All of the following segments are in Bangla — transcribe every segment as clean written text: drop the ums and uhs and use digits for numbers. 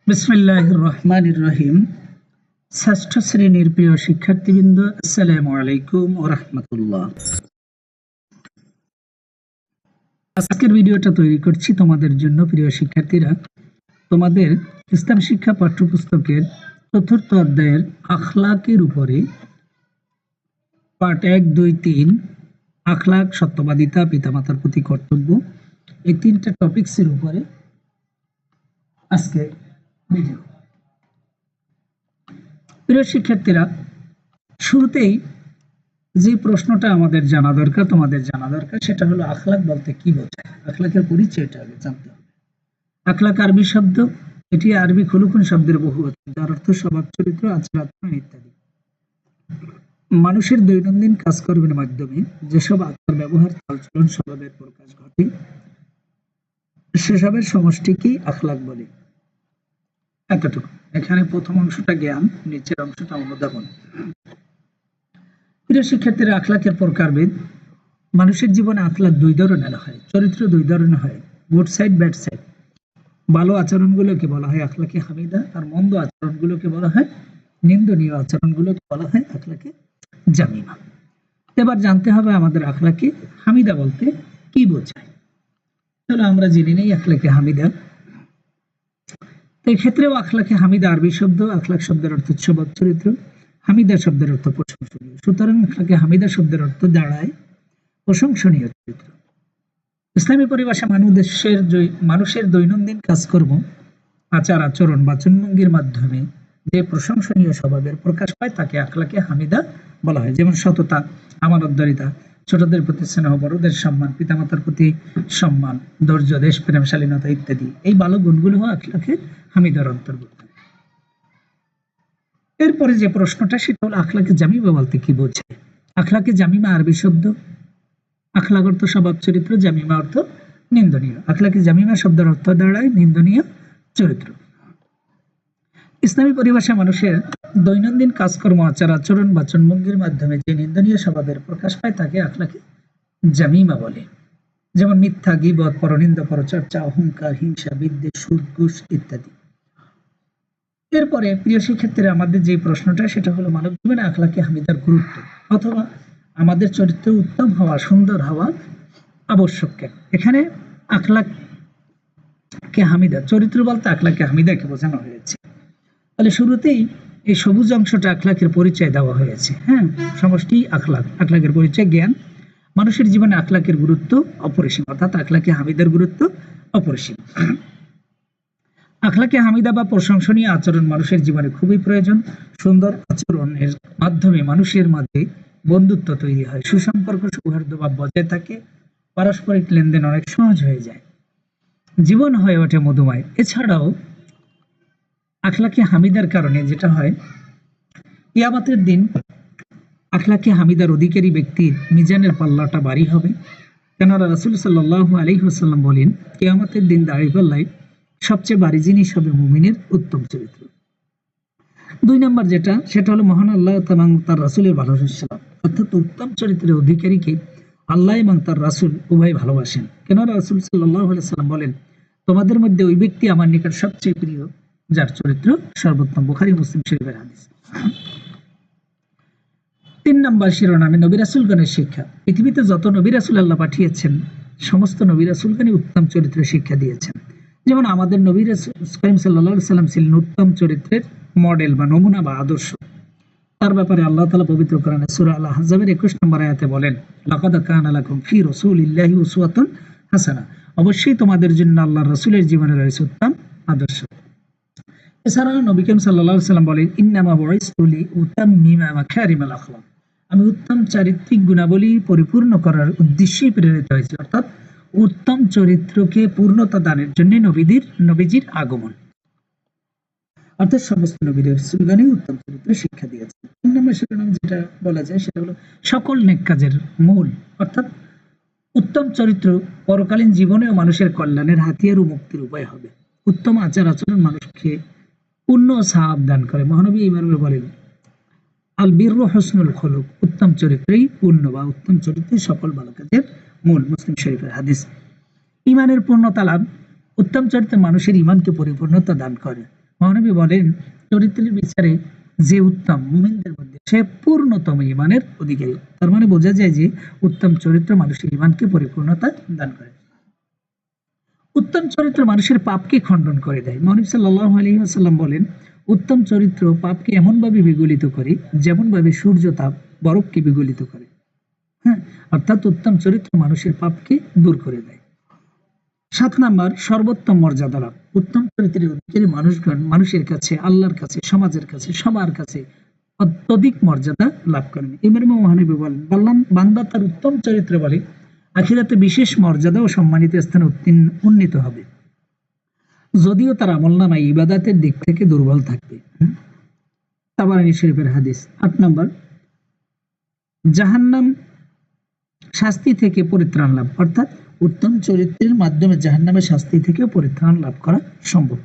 বিসমিল্লাহির রহমানির রহিম। ষষ্ঠ শ্রেণীর প্রিয় শিক্ষার্থীবৃন্দ, আসসালামু আলাইকুম ওয়া রাহমাতুল্লাহ। আজকের ভিডিওটা তৈরি করছি তোমাদের জন্য প্রিয় শিক্ষার্থীরা। তোমাদের ইসলাম শিক্ষা পাঠ্যপুস্তকের চতুর্থ অধ্যায়ের আখলাকের উপরে পার্ট 1, 2, 3 আখলাক, সত্যবাদিতা, পিতামাতার প্রতি কর্তব্য, এই তিনটা টপিকসের উপরে আজকে ভিডিও। প্রিয় শিক্ষার্থীরা, শুরুতেই যে প্রশ্নটা আমাদের জানা দরকার, তোমাদের জানা দরকার, সেটা হলো আখলাক বলতে কি বোঝায়। আখলাকের পরিচয়টা আগে জানতে হবে। আখলাক আরবি শব্দ, এটি আরবি খুলুকুন শব্দের বহুবচন, যার অর্থ স্বভাব, চরিত্র, আচার আচরণ ইত্যাদি। মানুষের দৈনন্দিন কাজকর্মের মাধ্যমে যেসব আচার ব্যবহার, চালচলন, স্বভাবের প্রকাশ ঘটে, সেসবের সমষ্টিকেই আখলাক বলে। এতটুকু। এখানে প্রথম অংশটা জ্ঞান, নিচের অংশটা অনুধাবন। প্রিয় শিক্ষার্থীরা, আখলাকের প্রকারভেদ। মানুষের জীবনে আখলাক দুই ধরনের হয়, চরিত্র দুই ধরনের হয়, গুড সাইড, ব্যাড সাইড। ভালো আচরণগুলোকে বলা হয় আখলাকে হামিদা, আর মন্দ আচরণগুলোকে বলা হয়, নিন্দনীয় আচরণগুলোকে বলা হয় আখলাকে জামিমা। এবার জানতে হবে আমাদের আখলাকে হামিদা বলতে কি বোঝায়। চলো আমরা জেনে নেই আখলাকে হামিদা। এই ক্ষেত্রেও আখলাকে হামিদা আরবি শব্দ। আখলাক শব্দের অর্থ স্বভাব, চরিত্র। হামিদা শব্দের অর্থ প্রশংসনীয়। সুতরাং আখলাকে হামিদা শব্দের অর্থ দাঁড়ায় প্রশংসনীয় চরিত্র। ইসলামী পরিভাষা মানুষের দৈনন্দিন কাজকর্ম, আচার আচরণ, বাচনভঙ্গির মাধ্যমে যে প্রশংসনীয় স্বভাবের প্রকাশ পায় তাকে আখলাকে হামিদা বলা হয়। যেমন সততা, আমানতদারিতা, ছোটদের প্রতি স্নেহ, বড়দের সম্মান, পিতামাতার প্রতি সম্মান, ধৈর্য, দেশপ্রেম, শালীনতা ইত্যাদি। এই ভালো গুণগুলো আখলাকে হামিদার অন্তর্ভুক্ত। এরপরে যে প্রশ্নটা, সেটা হলো আখলাকে জামিমা বলতে কি বোঝায়। আখলাকে জামিমা আরবি শব্দ। আখলাক অর্থ স্বভাব, চরিত্র, জামিমা অর্থ নিন্দনীয়। আখলাকে জামিমা শব্দের অর্থ দাঁড়ায় নিন্দনীয় চরিত্র। ইসলামী পরিভাষা মানুষের দৈনন্দিন কাজকর্ম, আচার আচরণ, বাচনভঙ্গির মাধ্যমে যে নিন্দনীয় স্বভাবের প্রকাশ পায় তাকে আখলাকে জামিমা বলে। যেমন মিথ্যা, গীবত, পরনিন্দা, পরচর্চা, অহংকার, হিংসা, বিদ্বেষ, সুদ, ঘুষ ইত্যাদি। এরপরে প্রিয় শিক্ষার্থীরা, আমাদের যে প্রশ্নটা, সেটা হলো মানব জীবনে আখলাকে হামিদার গুরুত্ব, অথবা আমাদের চরিত্র উত্তম হওয়া, সুন্দর হওয়া আবশ্যক কেন। এখানে আখলাকে হামিদা, চরিত্র বলতে আখলাকে হামিদাকে বোঝানো হয়েছে। তাহলে শুরুতেই এই সবুজ অংশটা আখলাকের পরিচয় দেওয়া হয়েছে। হ্যাঁ, সমষ্টি আখলাক। আখলাকের পরিচয় জ্ঞান। মানুষের জীবনে আখলাকের গুরুত্ব অপরিসীম, অর্থাৎ আখলাকে হামিদার গুরুত্ব অপরিসীম। আখলাকে হামিদা বা প্রশংসনীয় আচরণ মানুষের জীবনে খুবই প্রয়োজন। সুন্দর আচরণের মাধ্যমে মানুষের মাঝে বন্ধুত্ব তৈরি হয়, সুসম্পর্ক, সৌহার্দ্যভাব বজায় থাকে, পারস্পরিক লেনদেন অনেক সহজ হয়ে যায়, জীবন হয়ে ওঠে মধুময়। এছাড়াও আখলাকে হামিদার কারণে যেটা হয়, কিয়ামতের দিন আখলাকে হামিদার অধিকারী ব্যক্তির মিজানের পাল্লাটা ভারী হবে। কেননা রাসূল সাল্লাল্লাহু আলাইহি ওয়াসাল্লাম বলেন, কিয়ামতের দিন দাঁড়িপাল্লায় সবচেয়ে ভারী জিনিস হবে মুমিনের উত্তম চরিত্র। 2 নম্বর যেটা, সেটা হলো মহান আল্লাহ এবং তার রাসূলের ভালোবাসা, অর্থাৎ উত্তম চরিত্রের অধিকারীকে আল্লাহ এবং তার রাসূল উভয় ভালোবাসেন। কেননা রাসূল সাল্লাল্লাহু আলাইহি ওয়াসাল্লাম বলেন, তোমাদের মধ্যে ওই ব্যক্তি আমার নিকট সবচেয়ে প্রিয় যার চরিত্র সর্বোত্তম। বুখারী, মুসলিম শরীফের হাদিস। 3 নম্বর শিরোনামে নবী রাসূলগণের শিক্ষা। পৃথিবীতে যত নবী রাসূল আল্লাহ পাঠিয়েছেন, সমস্ত নবী রাসূলগণই উত্তম চরিত্রের শিক্ষা দিয়েছেন। যেমন আমাদের নবী রাসূল সাল্লাল্লাহু আলাইহি ওয়াসাল্লাম ছিলেন উত্তম চরিত্রের মডেল বা নমুনা বা আদর্শ। তার ব্যাপারে আল্লাহ তাআলা পবিত্র কোরআনে সূরা আল আহজাবের 21 নম্বর আয়াতে বলেন, লাকাদ কানা লাকুম ফি রাসূলিল্লাহি উসওয়াতুন হাসানাহ। অবশ্যই তোমাদের জন্য আল্লাহর রাসূলের জীবনে রয়েছে উত্তম আদর্শ। এছাড়াও নবী করিম সাল্লাল্লাহু আলাইহি ওয়াসাল্লাম বলেন, ইন্নামা বুইসতু লিউতাম্মিমা মাকারিমাল আখলাক। আমি উত্তম চারিত্রিক গুণাবলী পরিপূর্ণ করার উদ্দেশ্যেই প্রেরিত হয়েছি, অর্থাৎ উত্তম চরিত্রকে পূর্ণতা দানের জন্য নবীজির আগমন। অর্থাৎ সমস্ত নবী রাসূলগণই উত্তম চরিত্রের শিক্ষা দিয়েছেন। 3 নম্বর শিরোনাম যেটা বলা যায়, সেটা হলো সকল নেক কাজের মূল, অর্থাৎ উত্তম চরিত্র পরকালীন জীবনেও মানুষের কল্যাণের হাতিয়ার ও মুক্তির উপায় হবে। উত্তম আচার আচরণ মানুষকে পুণ্য ও সওয়াব দান করে। মহানবী ইমামে বলেন, আল বিররু হুসনুল খুলুক। উত্তম চরিত্রই পুণ্য বা উত্তম চরিত্রই সকল ভালো কাজের মূল। মুসলিম শরীফের হাদিস। ঈমানের পূর্ণতা লাভ। উত্তম চরিত্র মানুষের ঈমানকে পরিপূর্ণতা দান করে। মহানবী বলেন, চরিত্রের বিচারে যে উত্তম মুমিনদের মধ্যে সে পূর্ণতম ঈমানের অধিকারী। তার মানে বোঝা যায় যে উত্তম চরিত্র মানুষের ঈমানকে পরিপূর্ণতা দান করে। উত্তম চরিত্র মানুষের পাপকে খণ্ডন করে দেয়। মহানবী সাল্লাল্লাহু আলাইহি ওয়াসাল্লাম বলেন, উত্তম চরিত্র পাপকে এমনভাবে বিগলিত করে যেমনভাবে সূর্য তাপ বরফকে বিগলিত করে। হ্যাঁ, অর্থাৎ উত্তম চরিত্র মানুষের পাপকে দূর করে দেয়। ৭ নাম্বার, সর্বোত্তম মর্যাদা লাভ। উত্তম চরিত্রের অধিকারী মানুষগণ মানুষের কাছে, আল্লাহর কাছে, সমাজের কাছে, সবার কাছে অত্যধিক মর্যাদা লাভ করেন। ইমাম মহানবী বললেন, বান্দা তার উত্তম চরিত্র বলে আখিরাতে বিশেষ মর্যাদা ও সম্মানিত স্থানে উন্নীত হবে, যদিও তার আমলনামায় ইবাদতের দিক থেকে দুর্বল থাকবে। তাবারানী শরীফের হাদিস। ৮ নাম্বার, জাহান্নাম শাস্তি থেকে পরিত্রাণ লাভ, অর্থাৎ উত্তম চরিত্রের মাধ্যমে জাহান্নামের শাস্তি থেকে পরিত্রাণ লাভ করা সম্ভব।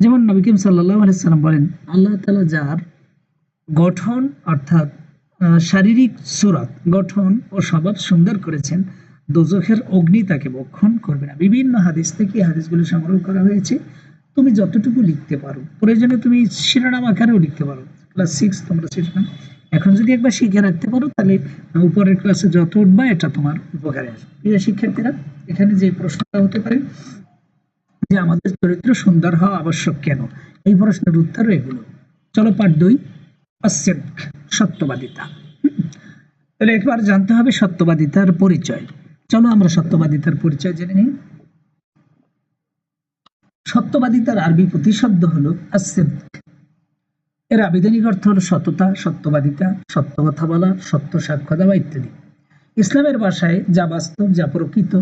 যেমন নবী করিম সাল্লাল্লাহু আলাইহি সাল্লাম বলেন, আল্লাহ তাআলা যার গঠন অর্থাৎ শারীরিক সুরাত, গঠন ও স্বভাব সুন্দর করেছেন, দোজখের অগ্নি তাকে ভক্ষণ করবে না। বিভিন্ন হাদিস থেকে এই হাদিসগুলো সংগ্রহ করা হয়েছে। তুমি যতটুকু লিখতে পারো, প্রয়োজনে তুমি শিরোনাম আকারেও লিখতে পারো। ক্লাস 6 তোমরা শিরোনাম এখন যদি একবার শিখে রাখতে পারো, তাহলে উপরের ক্লাসে যত উঠবা এটা তোমার উপকারে আসবে। প্রিয় শিক্ষার্থীরা, এখানে যে প্রশ্নটা হতে পারে যে আমাদের চরিত্র সুন্দর হওয়া আবশ্যক কেন, এই প্রশ্নের উত্তর এগুলো। চলো পার্ট 2, সত্যবাদিতা। তাহলে একবার জানতে হবে সত্যবাদিতার পরিচয়। চলো আমরা সত্যবাদিতার পরিচয় জেনে নিই। সত্যবাদিতার আরবি প্রতিশব্দ হলো আসিদক। এর আবিধানিক অর্থ হলো সততা, সত্যবাদিতা, সত্য কথা বলা, সত্য সাক্ষ্য দেওয়া ইত্যাদি। ইসলামের ভাষায় যা বাস্তব, যা প্রকৃত,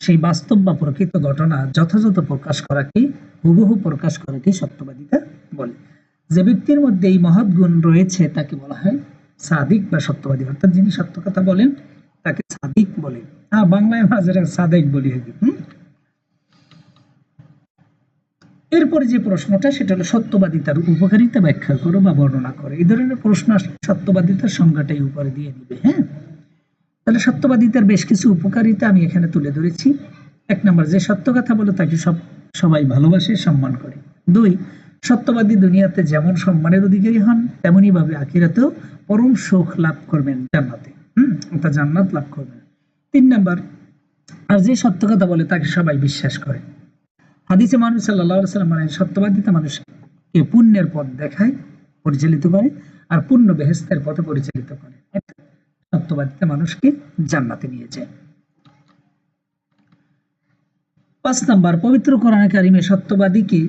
সেই বাস্তব বা প্রকৃত ঘটনা যথাযথ প্রকাশ করাকে, হুবহু প্রকাশ করাকে সত্যবাদিতা বলে। যে ব্যক্তির মধ্যে এই মহৎ গুণ রয়েছে তাকে বলা হয় সাদিক বা সত্যবাদী, অর্থাৎ যিনি সত্য কথা বলেন তাকে সাদিক বলে। বাংলায় মাঝে সাদেক বলি আর কি। এরপরে যে প্রশ্নটা সেটা হলো সত্যবাদিতার উপকারিতা ব্যাখ্যা করো বা বর্ণনা করো। এই ধরনের প্রশ্ন সত্যবাদিতার সংজ্ঞাটাই উপরে দিয়ে নিবে। হ্যাঁ, তাহলে সত্যবাদিতার বেশ কিছু উপকারিতা আমি এখানে তুলে ধরেছি। 1 নম্বর, যে সত্য কথা বলে তাকে সবাই ভালোবাসে, সম্মান করে। 2, সত্যবাদী দুনিয়াতে যেমন সম্মানের অধিকারী হন, তেমনি ভাবে আখিরাতেও পরম সুখ লাভ করবেন জান্নাতে। অর্থাৎ জান্নাত লাভ করবেন। 3 নম্বর, আর যে সত্য কথা বলে তাকে সবাই বিশ্বাস করে। হাদিসে মহানবী সাল্লাল্লাহু আলাইহি ওয়াসাল্লাম বলেন, সত্যবাদিতা মানুষকে পুণ্যের পথ দেখায়, পরিচালিত করে, আর পুণ্য বেহেশতের পথে পরিচালিত করে। সত্যবাদিতা মানুষকে জান্নাতে নিয়ে যায়। 5 নম্বর, পবিত্র কোরআনে কারিমে সত্যবাদীকে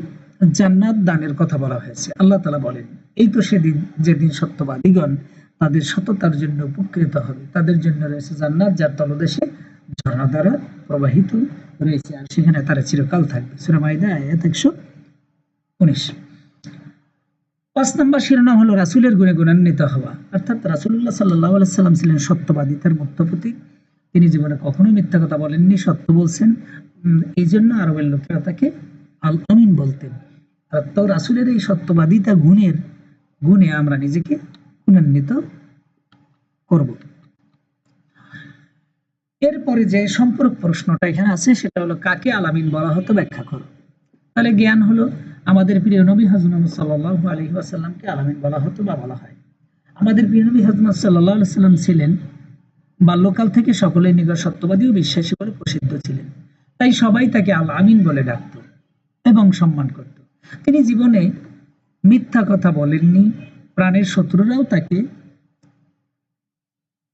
জান্নাত দানের কথা বলা হয়েছে। আল্লাহ তাআলা বলেন, এই তো সেদিন যেদিন সত্যবাদীগণ তাদের সততার জন্য উপকৃত হবে, তাদের জন্য রয়েছে জান্নাত যার তলদেশে ঝর্ণা দ্বারা প্রবাহিত রয়েছে, আর সেখানে তারা চিরকাল থাকবে। সূরা মাইদা আয়াত 119। 5 নম্বর শিরোনাম হলো রাসূলের গুণে গুণান্বিত হওয়া, অর্থাৎ রাসূলুল্লাহ সাল্লাল্লাহু আলাইহি সাল্লাম ছিলেন সত্যবাদিতার মূর্ত প্রতীক। তিনি জীবনে কখনোই মিথ্যা কথা বলেননি, সত্য বলছেন। এই জন্য আরবের লোকেরা তাকে আল আমিন বলতেন। আর তো রাসূলের এই সত্যবাদিতা গুণে আমরা নিজেকে গুণান্বিত করব। এরপরে যে সম্পর্ক প্রশ্নটা এখানে আছে সেটা হলো, কাকে আল আমিন বলা হতো ব্যাখ্যা করো। তাহলে জ্ঞান হলো, আমাদের প্রিয় নবী হযরত মুহাম্মদ সাল্লাল্লাহু আলাইহি ওয়াসাল্লামকে আল আমিন বলা হতো বা বলা হয়। আমাদের প্রিয় নবী হযরত মুহাম্মদ সাল্লাল্লাহু আলাইহি ওয়াসাল্লাম ছিলেন বাল্যকাল থেকে সকলের নিকট সত্যবাদী ও বিশ্বাসী বলে প্রসিদ্ধ ছিলেন। তাই সবাই তাকে আল আমিন বলে ডাকত এবং সম্মান করত। তিনি জীবনে মিথ্যা কথা বলেননি, প্রাণের শত্রুরাও তাকে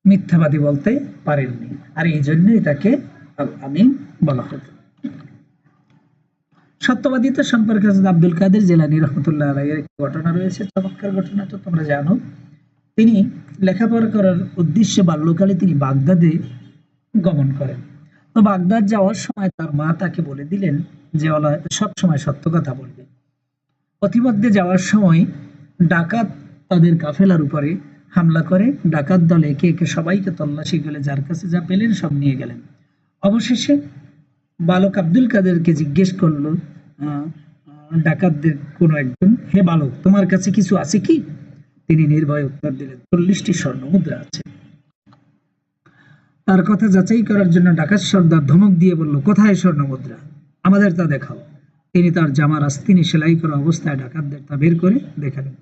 মিথ্যাবাদী বলতে পারেননি, আর এই জন্যই তাকে আল আমিন বলা হতো। সত্যবাদিতা সম্পর্কে আব্দুল কাদের জিলানী রাহমাতুল্লাহ আলাইহির একটি ঘটনা রয়েছে। চমৎকার ঘটনা, তো তোমরা জানো। তিনি লেখাপড়া করার উদ্দেশ্যে বাল্যকালে তিনি বাগদাদে গমন করেন। তো বাগদাদ যাওয়ার সময় তার মা তাকে বলে দিলেন যে ওলা সব সময় সত্য কথা বলবে। পথিমধ্যে যাওয়ার সময় ডাকাত তাদের কাফেলার উপরে হামলা করে। ডাকাত দল একে একে সবাইকে তল্লাশি করে যার কাছে যা পেলেন সব নিয়ে গেলেন। অবশেষে বালক আব্দুল কাদেরকে জিজ্ঞেস করলো ডাকাতদের কোনো একজন, হে বালক, তোমার কাছে কিছু আছে কি? তিনি নির্ভয়ে উত্তর দিলেন, 40টি স্বর্ণ মুদ্রা আছে। তার কথা যাচাই করার জন্য ডাকাত সর্দার ধমক দিয়ে বলল, কোথায় স্বর্ণ মুদ্রা, আমাদের তা দেখাও। তিনি তার জামার আস্তিনে সেলাই করা অবস্থায় ডাকাতদের তা বের করে দেখালেন।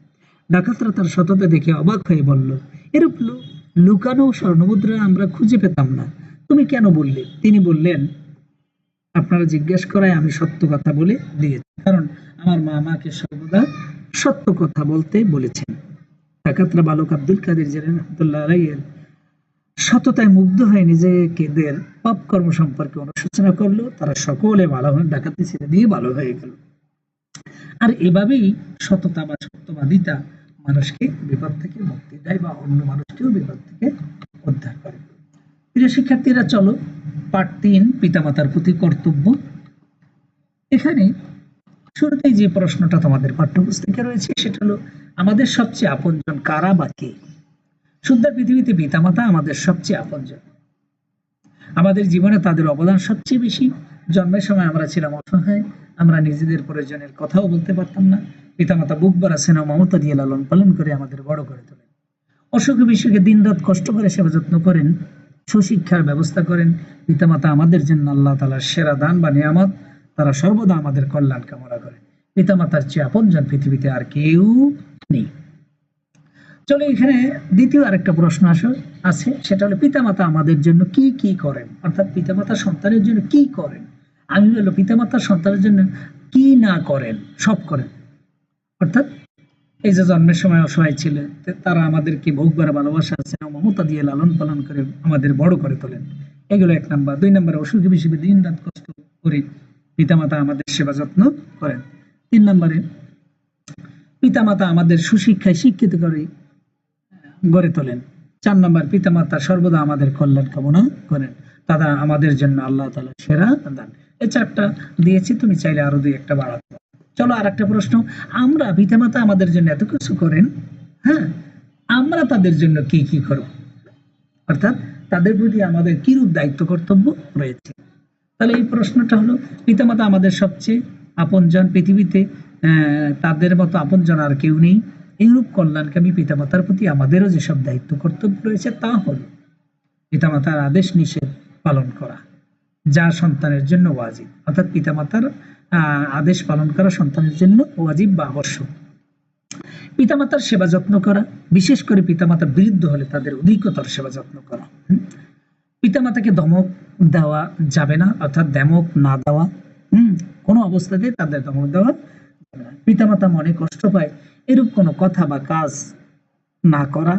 ডাকাতরা তার সততা দেখে অবাক হয়ে বলল, এরূপ লুকানো স্বর্ণমুদ্রা আমরা খুঁজে পেতাম না, তুমি কেন বললে? তিনি বললেন, আপনারা জিজ্ঞেস করায় আমি সত্য কথা বলে দিয়েছি, কারণ আমার মা আমাকে সর্বদা সত্য কথা বলতে বলেছেন। ডাকাতরা বালক আব্দুল কাদের জিলানী রাহমাতুল্লাহ আলাইহির সততায় মুগ্ধ হয়ে নিজেদের পাপ কর্ম সম্পর্কে অনুশোচনা করলো। তারা সকলে ভালো হয়ে ডাকাতি ছেড়ে দিয়ে ভালো হয়ে গেল। আর এভাবেই সততা বা সত্যবাদিতা মানুষকে বিপদ থেকে মুক্তি দেয় বা অন্য মানুষকেও বিপদ থেকে উদ্ধার করে। প্রিয় শিক্ষার্থীরা, চলো পাঠ ৩, পিতামাতার প্রতি কর্তব্য। এখানে শুরুতেই যে প্রশ্নটা তোমাদের পাঠ্যপুস্তকে রয়েছে সেটা হলো, আমাদের সবচেয়ে আপনজন কারা বা কে? শুদ্ধ পৃথিবীতে পিতামাতা আমাদের সবচেয়ে আপনজন। আমাদের জীবনে তাদের অবদান সবচেয়ে বেশি। জন্মের সময় আমরা ছিলাম অসহায়, আমরা নিজেদের প্রয়োজনের কথাও বলতে পারতাম না। পিতামাতা বুক ভরা স্নেহ মমতা দিয়ে লালন পালন করে আমাদের বড় করে তোলেন। অসুখে বিসুখে দিন রাত কষ্ট করে সেবা যত্ন করেন, সুশিক্ষার ব্যবস্থা করেন। পিতামাতা আমাদের জন্য আল্লাহ তাআলার সেরা দান বা নিয়ামত। তারা সর্বদা আমাদের কল্যাণ কামনা করেন। পিতামাতার চেয়ে আপনজন পৃথিবীতে আর কেউ নেই। চলো এখানে দ্বিতীয় আরেকটা প্রশ্ন আছে, সেটা হলো পিতামাতা আমাদের জন্য কি কি করেন, অর্থাৎ পিতামাতা সন্তানের জন্য কি করেন। আমি বললো পিতামাতা সন্তানের জন্য কি না করেন, সব করেন। অর্থাৎ এই যে জন্মের সময় অসহায় ছিল, তারা আমাদেরকে ভোগ ভরা ভালোবাসা আছে মমতা দিয়ে লালন পালন করে আমাদের বড় করে তোলেন। এগুলো 1 নাম্বার। 2 নাম্বার, অসুখে বিসুখে দিন রাত কষ্ট করে পিতামাতা আমাদের সেবা যত্ন করেন। 3 নম্বরে, পিতামাতা আমাদের সুশিক্ষায় শিক্ষিত করে গড়ে তোলেন। 4 নম্বর, পিতামাতা সর্বদা আমাদের কল্যাণ কামনা করেন। তারা আমাদের জন্য আল্লাহ তাআলার সেরা দান। এই 4টা দিয়েছি, তুমি চাইলে আরো 2-1টা বাড়াতে পারো। চলো আর একটা প্রশ্ন, আমরা পিতামাতা আমাদের জন্য এত কিছু করেন, হ্যাঁ, আমরা তাদের জন্য কি কি করব, অর্থাৎ তাদের প্রতি আমাদের কিরূপ দায়িত্ব কর্তব্য রয়েছে। তাহলে এই প্রশ্নটা হলো, পিতামাতা আমাদের সবচেয়ে আপনজন পৃথিবীতে, তাদের মতো আপনজন আর কেউ নেই। এইরূপ কল্যাণকামী পিতামাতার প্রতি আমাদেরও যেসব দায়িত্ব কর্তব্য রয়েছে তা হলো পিতামাতার আদেশ নিষেধ পালন করা, যা সন্তানের জন্য ওয়াজিব। অর্থাৎ পিতামাতার আদেশ পালন করা সন্তানের জন্য ওয়াজিব বা আবশ্যক। পিতামাতার সেবা যত্ন করা, বিশেষ করে পিতামাতার বিরুদ্ধ হলে তাদের অধিকতর সেবা যত্ন করা। পিতামাতাকে ধমক দেওয়া যাবে না, অর্থাৎ ধমক না দেওয়া, কোনো অবস্থাতে তাদের ধমক দেওয়া যাবে না। পিতামাতা মনে কষ্ট পায় এরূপ কোনো কথা বা কাজ না করা।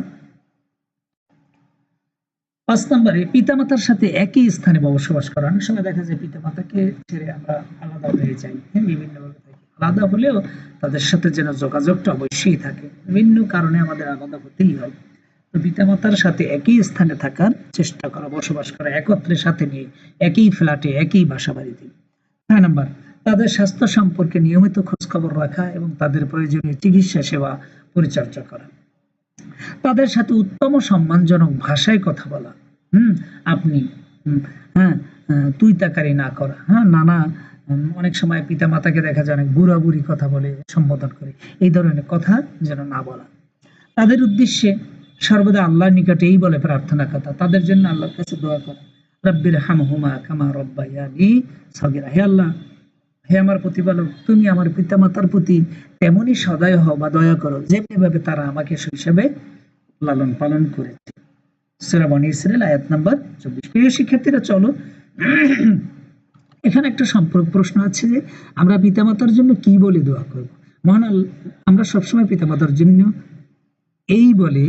5 নম্বরে, পিতামাতার সাথে একই স্থানে বসবাস করা। অনেক সময় দেখা যায় পিতামাতাকে ছেড়ে আমরা আলাদা হয়ে যাই, বিভিন্নভাবে থাকি। আলাদা হলেও তাদের সাথে যেন যোগাযোগটা অবশ্যই থাকে, বিভিন্ন কারণে আমাদের আলাদা হতেই হয়। তো পিতামাতার সাথে একই স্থানে থাকার চেষ্টা করা, বসবাস করা, একত্রে সাথে নিয়ে একই ফ্ল্যাটে একই বাসা বাড়িতে। 6 নম্বর, তাদের স্বাস্থ্য সম্পর্কে নিয়মিত খোঁজ খবর রাখা এবং তাদের প্রয়োজনীয় চিকিৎসা সেবা পরিচর্যা করা। তাদের সাথে উত্তম সম্মানজনক ভাষায় কথা বলা, আপনি, হ্যাঁ, তুই তাকারি না করা, হ্যাঁ, নানা। অনেক সময় পিতা মাতাকে দেখা যায় অনেক বুড়া বুড়ি কথা বলে সম্বোধন করে, এই ধরনের কথা যেন না বলা। তাদের উদ্দেশ্যে সর্বদা আল্লাহর নিকটে এই বলে প্রার্থনা কথা, তাদের জন্য আল্লাহর কাছে দোয়া করা, রব্বির হামহুমা কামা রব্বায়ানি সগীরা। হে আল্লাহ, হে আমার প্রতিপালক, তুমি আমার পিতামাতার প্রতি তেমনই সদয় হও বা দয়া করো যেমনি ভাবে তারা আমাকে শৈশবে লালন পালন করেছে। সূরা বনী ইসরাঈল আয়াত নাম্বার 24। প্রিয় শিক্ষার্থীরা, চলো এখানে একটা সম্পর্ক প্রশ্ন আছে যে আমরা পিতামাতার জন্য কি বলে দোয়া করব। মহান আমরা সবসময় পিতামাতার জন্য এই বলে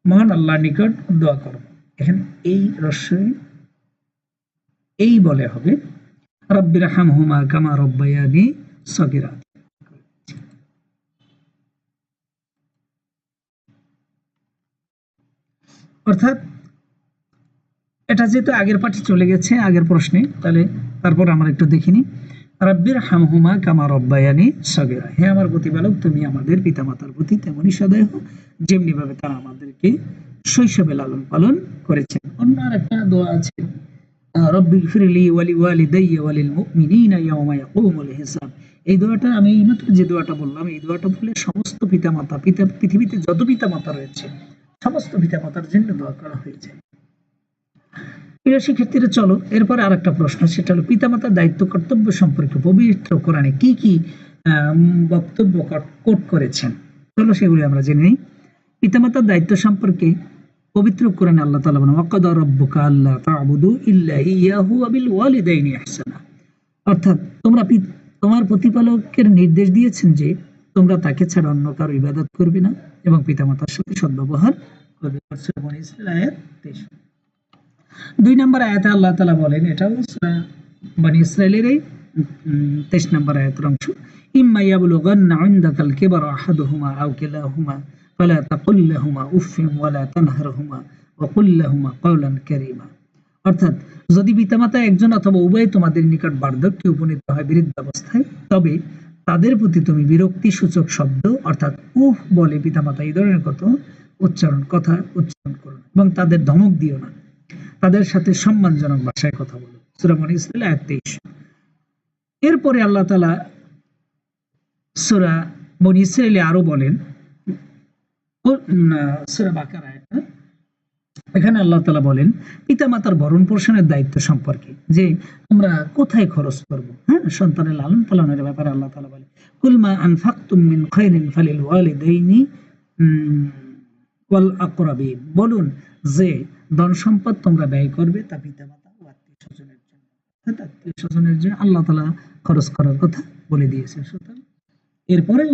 মহান আল্লাহর নিকট দোয়া করব। এখানে এই রস্যই এই বলে হবে, রব্বির হামহুমা কামা রব্বায়ানি সগীরা। অর্থাৎ এটা যেহেতু আগের পাঠে চলে গেছে, আগের প্রশ্নে, তাহলে তারপর আমরা একটু দেখিনি। রব্বির হামহুমা কামা রব্বায়ানি সগীরা। হে আমার প্রতিপালক, তুমি আমাদের পিতামাতার প্রতি তেমনই সদয় হও যেমনি ভাবে তারা আমাদেরকে শৈশবে লালন পালন করেছেন। অন্য আরেকটা দোয়া আছে, রব্বিগফিরলি ওয়ালি ওয়ালিদাইয়া ওয়ালিল মুমিনিনা ইয়াওমা ইয়াকুমুল হিসাব। এই দোয়াটা আমি এইমাত্র যে দোয়াটা বললাম, এই দোয়াটা বলে সমস্ত পিতামাতা, পৃথিবীতে যত পিতামাতা রয়েছে সমস্ত পিতামাতার জন্য দোয়া করা হয়েছে। প্রিয় শিক্ষার্থীরা, চলো এরপরে আর একটা প্রশ্ন, সেটা হলো পিতামাতার দায়িত্ব কর্তব্য সম্পর্কে পবিত্র কোরআনে কি কি বক্তব্য কোট করেছেন। চলো সেগুলি আমরা জেনে নিই। পিতামাতার দায়িত্ব সম্পর্কে পবিত্র কোরআনে আল্লাহ তাআলা বলেন, ওয়াকাদা রাব্বুকা আল্লা তা'বুদু ইল্লা ইয়াহু ওয়া বিল ওয়ালিদাইনি ইহসানা। অর্থাৎ তোমার প্রতিপালকের নির্দেশ দিয়েছেন যে তোমরা তাকে ছাড়া অন্য কারো ইবাদত করবে না এবং পিতামাতার সাথে সদ্ব্যবহার করবে। সূরা বনী ইসরাঈল আয়াত 23। 2 নম্বর আয়াতে আল্লাহ তাআলা বলেন, এটাও সূরা বনী ইসরাঈলের 23 নম্বর আয়াতের অংশ, ইম্মা ইয়াবলুগান্না ইনদাকাল কিবারা আহাদুহুমা আও কিলাহুমা ফালা তাকুল লাহুমা উফফিন ওয়ালা তানহারহুমা ওয়া কুল লাহুমা কাওলান কারীমা। অর্থাৎ যদি পিতামাতা একজন অথবা উভয় তোমাদের নিকট বার্ধক্যে উপনীত হয় বৃদ্ধাবস্থায়, তবে তাদের প্রতি তুমি বিরক্তি সূচক শব্দ অর্থাৎ উফ বলে পিতামাতা এই ধরনের কথা উচ্চারণ করো না এবং তাদের ধমক দিও না, তাদের সাথে সম্মানজনক ভাষায় কথা বলো। সূরা বনী ইসরাঈল আয়াত 23। এরপরে আল্লাহ তাআলা সূরা বনী ইসরাঈলে আরো বলেন, সূরা বাকারা এখানে আল্লাহ তাআলা বলেন পিতামাতার ভরণ পোষণের দায়িত্ব সম্পর্কে, যে আমরা কোথায় খরচ করব। সন্তানের লালন পালনের ব্যাপারে আল্লাহ তাআলা বলেন, কুল মা আনফাকতুম মিন খায়রিন ফালিল ওয়ালিদাইনি ওয়াল আকরাবিন। বলুন যে ধন সম্পদ তোমরা ব্যয় করবে তা পিতামাতা ও আত্মীয়-স্বজনের জন্য, অর্থাৎ আত্মীয়-স্বজনের জন্য আল্লাহ তাআলা খরচ করার কথা বলে দিয়েছেন। সুতরাং এরপরেও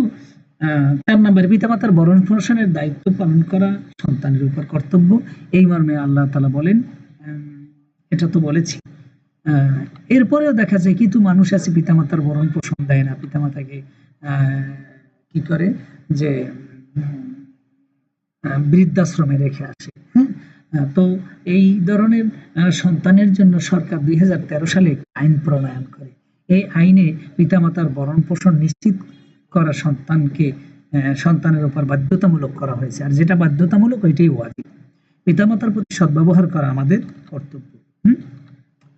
4 নম্বরে পিতামাতার ভরণ পোষণের দায়িত্ব পালন করা সন্তানের উপর কর্তব্য, এই মর্মে আল্লাহ তাআলা বলেন, এটা তো বলেছি। এরপরেও দেখা যায় কিন্তু মানুষ আছে পিতামাতার ভরণ পোষণ দেয় না, পিতামাতাকে কি করে যে বৃদ্ধাশ্রমে রেখে আসে। তো এই ধরনের সন্তানের জন্য সরকার 2013 সালে আইন প্রণয়ন করে। এই আইনে পিতামাতার ভরণ পোষণ নিশ্চিত করা সন্তানের উপর বাধ্যতামূলক করা হয়েছে, আর যেটা বাধ্যতামূলক ওইটাই ওয়াজিব। পিতামাতার প্রতি সদ্ব্যবহার করা আমাদের কর্তব্য।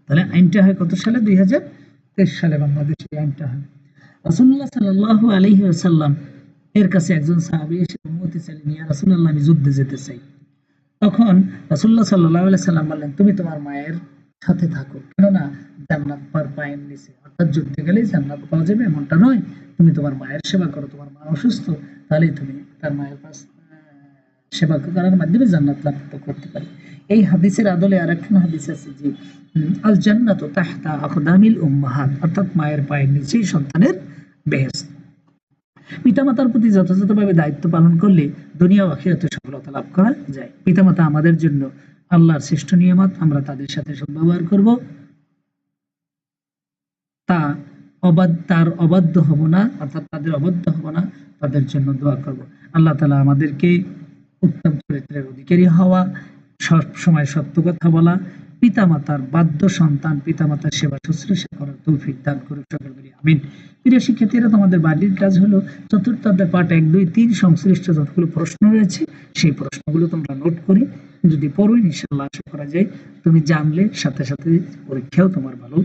তাহলে আইনটা হয় কত সালে? 2023 সালে বাংলাদেশে আইনটা হয়। রাসূলুল্লাহ সাল্লাল্লাহু আলাইহি ওয়াসাল্লাম এর কাছে একজন সাহাবী এসে অনুমতি চাইলেন, ইয়া রাসূলুল্লাহ আমি যুদ্ধে যেতে চাই। তখন রাসূলুল্লাহ সাল্লাল্লাহু আলাইহি ওয়াসাল্লাম বললেন, তুমি তোমার মায়ের সাথে থাকো, কেননা জান্নাত পায়ের নিচে। অর্থাৎ যুদ্ধে গেলেই জান্নাত পাওয়া যাবে এমনটা নয়, তুমি তোমার মায়ের সেবা করো, তোমার মা অসুস্থ, তাহলেই তুমি তার মায়ের পাশ সেবা করার মাধ্যমে জান্নাত লাভ করতে পারি। এই হাদিসের আদলে আরেকখান হাদিস আছে যে আল জান্নাতু তাহতা আকদামিল উম্মাহাত, অর্থাৎ মায়ের পায়ের নিচেই সন্তানের বেহেশত। পিতামাতার প্রতি যথাযথভাবে দায়িত্ব পালন করলে দুনিয়া ও আখিরাতে সফলতা লাভ করা যায়। পিতামাতা আমাদের জন্য আল্লাহর শ্রেষ্ঠ নিয়ামত, আমরা তাদের সাথে সদ্ব্যবহার করব, তার অবাধ্য হব না, অর্থাৎ তাদের অবাধ্য হব না, তাদের জন্য দোয়া করব। আল্লাহ তাআলা আমাদেরকে উত্তম চরিত্রের অধিকারী হওয়া, সব সময় সত্য কথা বলা, পিতামাতার বাধ্য সন্তান পিতামাতার সেবা শুশ্রূষা করার তৌফিক দান করুন সকল বলি আমিন। প্রিয় শিক্ষার্থীরা, তোমাদের বাড়ির কাজ হলো চতুর্থ অধ্যায় পাঠ 1, 2, 3 সংশ্লিষ্ট যতগুলো প্রশ্ন রয়েছে সেই প্রশ্নগুলো তোমরা নোট করে যদি পড়ো, ইনশাআল্লাহ আশা করা যায় তুমি জানলে সাথে সাথে পরীক্ষাও তোমার ভালো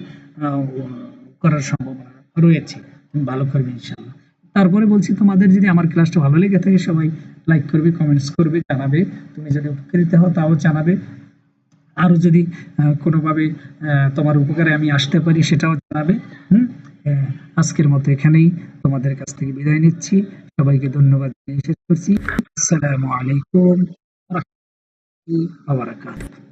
করার সম্ভাবনা রয়েছে, তুমি ভালো করবে ইনশাআল্লাহ। তারপরে বলছি, তোমাদের যদি আমার ক্লাসটা ভালো লেগে থাকে সবাই লাইক করবে, কমেন্টস করবে, জানাবে। তুমি যদি উপকৃত হও তাও জানাবে। আরো যদি কোনোভাবে তোমার উপকারে আমি আসতে পারি সেটাও জানাবে। আজকের মতো এখানেই তোমাদের কাছ থেকে বিদায় নিচ্ছি। সবাইকে ধন্যবাদ জানিয়ে শেষ করছি। আসসালামু আলাইকুম ওয়া রাহমাতুল্লাহি ওয়া বারাকাতুহু।